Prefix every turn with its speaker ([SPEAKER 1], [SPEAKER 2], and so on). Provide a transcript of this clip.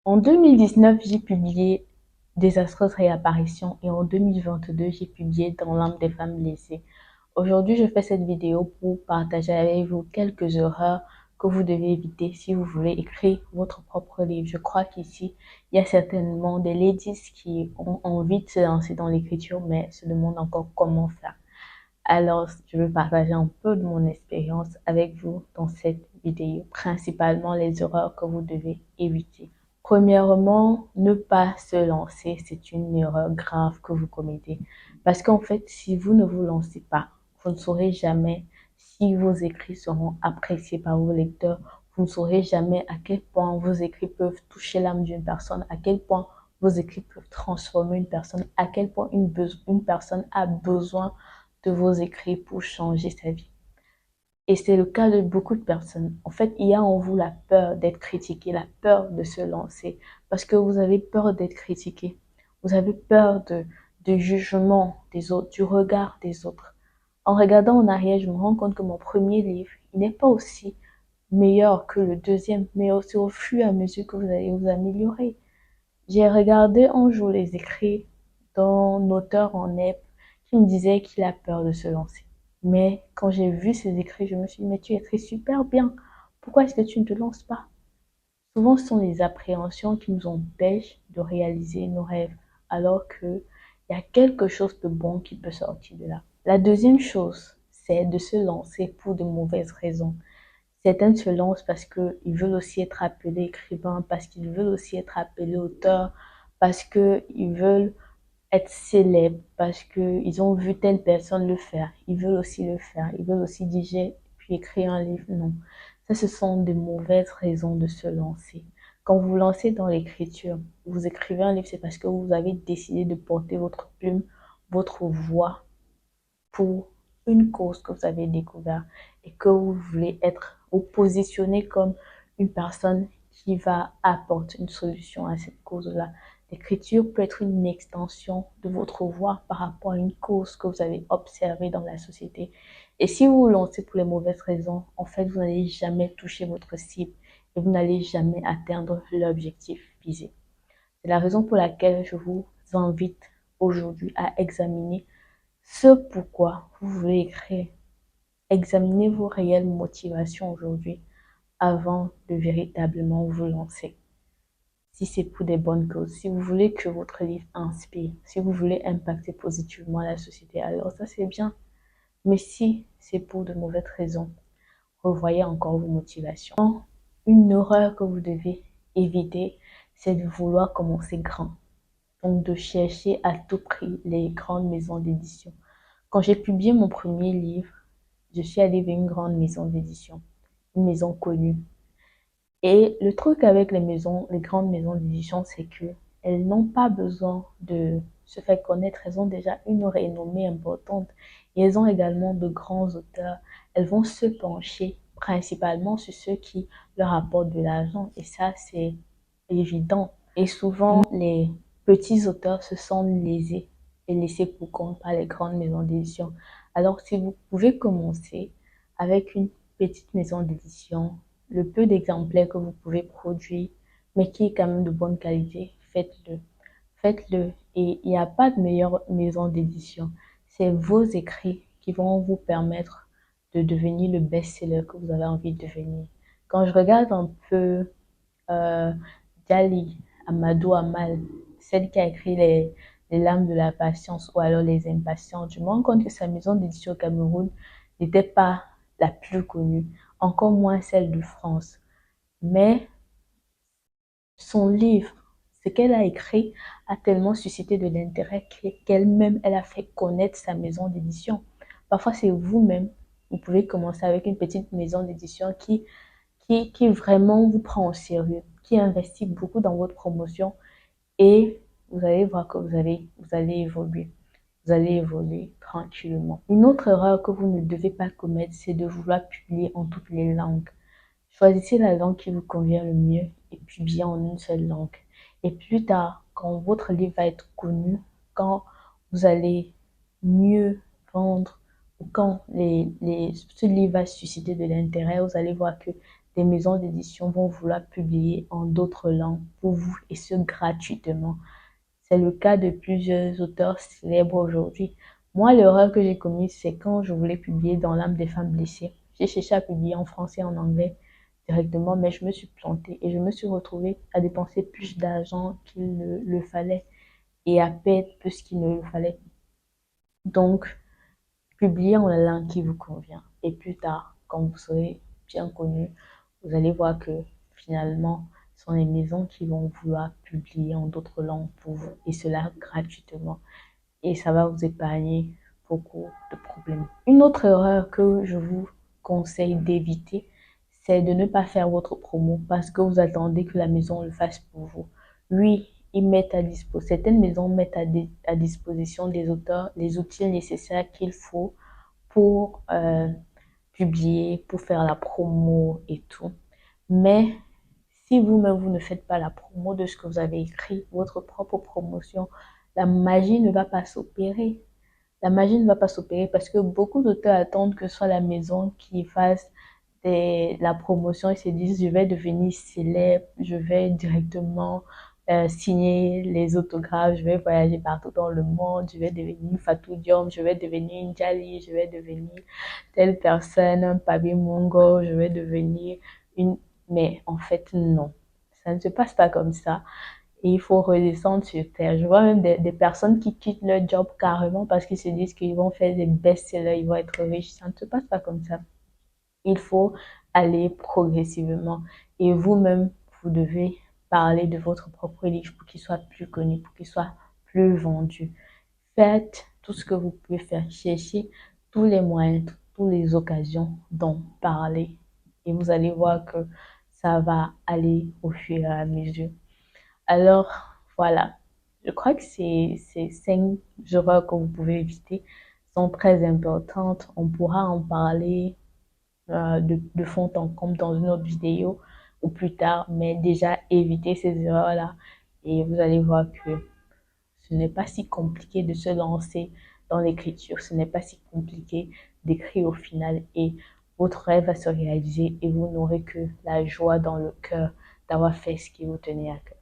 [SPEAKER 1] En 2019, j'ai publié Désastreuse réapparition et en 2022, j'ai publié Dans l'âme des femmes blessées. Aujourd'hui, je fais cette vidéo pour partager avec vous quelques erreurs que vous devez éviter si vous voulez écrire votre propre livre. Je crois qu'ici, il y a certainement des ladies qui ont envie de se lancer dans l'écriture, mais se demandent encore comment faire. Alors, je vais partager un peu de mon expérience avec vous dans cette vidéo, principalement les erreurs que vous devez éviter. Premièrement, ne pas se lancer, c'est une erreur grave que vous commettez. Parce qu'en fait, si vous ne vous lancez pas, vous ne saurez jamais si vos écrits seront appréciés par vos lecteurs. Vous ne saurez jamais à quel point vos écrits peuvent toucher l'âme d'une personne, à quel point vos écrits peuvent transformer une personne, à quel point une personne a besoin de vos écrits pour changer sa vie. Et c'est le cas de beaucoup de personnes. En fait, il y a en vous la peur d'être critiqué, la peur de se lancer, parce que vous avez peur d'être critiqué. Vous avez peur du jugement des autres, du regard des autres. En regardant en arrière, je me rends compte que mon premier livre, il n'est pas aussi meilleur que le deuxième, mais aussi au fur et à mesure que vous allez vous améliorer. J'ai regardé un jour les écrits d'un auteur en NEP qui me disait qu'il a peur de se lancer. Mais quand j'ai vu ses écrits, je me suis dit, mais tu écris super bien. Pourquoi est-ce que tu ne te lances pas? Souvent, ce sont les appréhensions qui nous empêchent de réaliser nos rêves, alors qu'il y a quelque chose de bon qui peut sortir de là. La deuxième chose, c'est de se lancer pour de mauvaises raisons. Certains se lancent parce qu'ils veulent aussi être appelés écrivains, parce qu'ils veulent aussi être appelés auteurs, parce qu'ils veulent être célèbres, parce qu'ils ont vu telle personne le faire. Ils veulent aussi le faire. Ils veulent aussi digérer puis écrire un livre. Non. Ça, ce sont de mauvaises raisons de se lancer. Quand vous vous lancez dans l'écriture, vous écrivez un livre, c'est parce que vous avez décidé de porter votre plume, votre voix pour une cause que vous avez découverte et que vous voulez vous positionner comme une personne qui va apporter une solution à cette cause-là. L'écriture peut être une extension de votre voix par rapport à une cause que vous avez observée dans la société. Et si vous vous lancez pour les mauvaises raisons, en fait, vous n'allez jamais toucher votre cible et vous n'allez jamais atteindre l'objectif visé. C'est la raison pour laquelle je vous invite aujourd'hui à examiner ce pourquoi vous voulez écrire. Examinez vos réelles motivations aujourd'hui avant de véritablement vous lancer. Si c'est pour des bonnes causes, si vous voulez que votre livre inspire, si vous voulez impacter positivement la société, alors ça c'est bien. Mais si c'est pour de mauvaises raisons, revoyez encore vos motivations. Une erreur que vous devez éviter, c'est de vouloir commencer grand. Donc de chercher à tout prix les grandes maisons d'édition. Quand j'ai publié mon premier livre, je suis allée vers une grande maison d'édition, une maison connue. Et le truc avec les grandes maisons d'édition, c'est que elles n'ont pas besoin de se faire connaître. Elles ont déjà une renommée importante et elles ont également de grands auteurs. Elles vont se pencher principalement sur ceux qui leur apportent de l'argent et ça, c'est évident. Et souvent, les petits auteurs se sentent lésés et laissés pour compte par les grandes maisons d'édition. Alors, si vous pouvez commencer avec une petite maison d'édition, le peu d'exemplaires que vous pouvez produire, mais qui est quand même de bonne qualité, faites-le. Faites-le. Et il n'y a pas de meilleure maison d'édition. C'est vos écrits qui vont vous permettre de devenir le best-seller que vous avez envie de devenir. Quand je regarde un peu euh, Dali, Amadou Amal, celle qui a écrit les Lames de la patience ou alors Les impatients, je me rends compte que sa maison d'édition au Cameroun n'était pas la plus connue, encore moins celle de France. Mais son livre, ce qu'elle a écrit, a tellement suscité de l'intérêt qu'elle-même, elle a fait connaître sa maison d'édition. Parfois, c'est vous-même, vous pouvez commencer avec une petite maison d'édition qui vraiment vous prend au sérieux, qui investit beaucoup dans votre promotion et vous allez voir que vous allez évoluer. Vous allez évoluer tranquillement. Une autre erreur que vous ne devez pas commettre, c'est de vouloir publier en toutes les langues. Choisissez la langue qui vous convient le mieux et publiez en une seule langue. Et plus tard, quand votre livre va être connu, quand vous allez mieux vendre, ou quand ce livre va susciter de l'intérêt, vous allez voir que des maisons d'édition vont vouloir publier en d'autres langues pour vous et ce gratuitement. C'est le cas de plusieurs auteurs célèbres aujourd'hui. Moi, l'erreur que j'ai commise, c'est quand je voulais publier dans l'âme des femmes blessées. J'ai cherché à publier en français et en anglais directement, mais je me suis plantée et je me suis retrouvée à dépenser plus d'argent qu'il ne le fallait et à perdre plus qu'il ne le fallait. Donc, publiez en la langue qui vous convient. Et plus tard, quand vous serez bien connu, vous allez voir que finalement, ce sont les maisons qui vont vouloir publier en d'autres langues pour vous, et cela gratuitement. Et ça va vous épargner beaucoup de problèmes. Une autre erreur que je vous conseille d'éviter, c'est de ne pas faire votre promo parce que vous attendez que la maison le fasse pour vous. Oui, ils mettent à disposition, certaines maisons mettent à disposition des auteurs les outils nécessaires qu'il faut pour publier, pour faire la promo et tout. Mais si vous-même, vous ne faites pas la promo de ce que vous avez écrit, votre propre promotion, la magie ne va pas s'opérer. La magie ne va pas s'opérer parce que beaucoup d'auteurs attendent que ce soit la maison qui fasse la promotion et se disent, je vais devenir célèbre, je vais directement signer les autographes, je vais voyager partout dans le monde, je vais devenir Fatou Diom, je vais devenir Njali, je vais devenir telle personne, un Pabi Mongo, je vais devenir une... Mais en fait, non. Ça ne se passe pas comme ça. Et il faut redescendre sur terre. Je vois même des personnes qui quittent leur job carrément parce qu'ils se disent qu'ils vont faire des best-sellers, ils vont être riches. Ça ne se passe pas comme ça. Il faut aller progressivement. Et vous-même, vous devez parler de votre propre livre pour qu'il soit plus connu, pour qu'il soit plus vendu. Faites tout ce que vous pouvez faire. Cherchez tous les moyens, toutes les occasions d'en parler. Et vous allez voir que ça va aller au fur et à mesure. Alors, voilà. Je crois que ces 5 erreurs que vous pouvez éviter sont très importantes. On pourra en parler de fond en comble dans une autre vidéo ou plus tard, mais déjà évitez ces erreurs-là et vous allez voir que ce n'est pas si compliqué de se lancer dans l'écriture, ce n'est pas si compliqué d'écrire au final et votre rêve va se réaliser et vous n'aurez que la joie dans le cœur d'avoir fait ce qui vous tenait à cœur.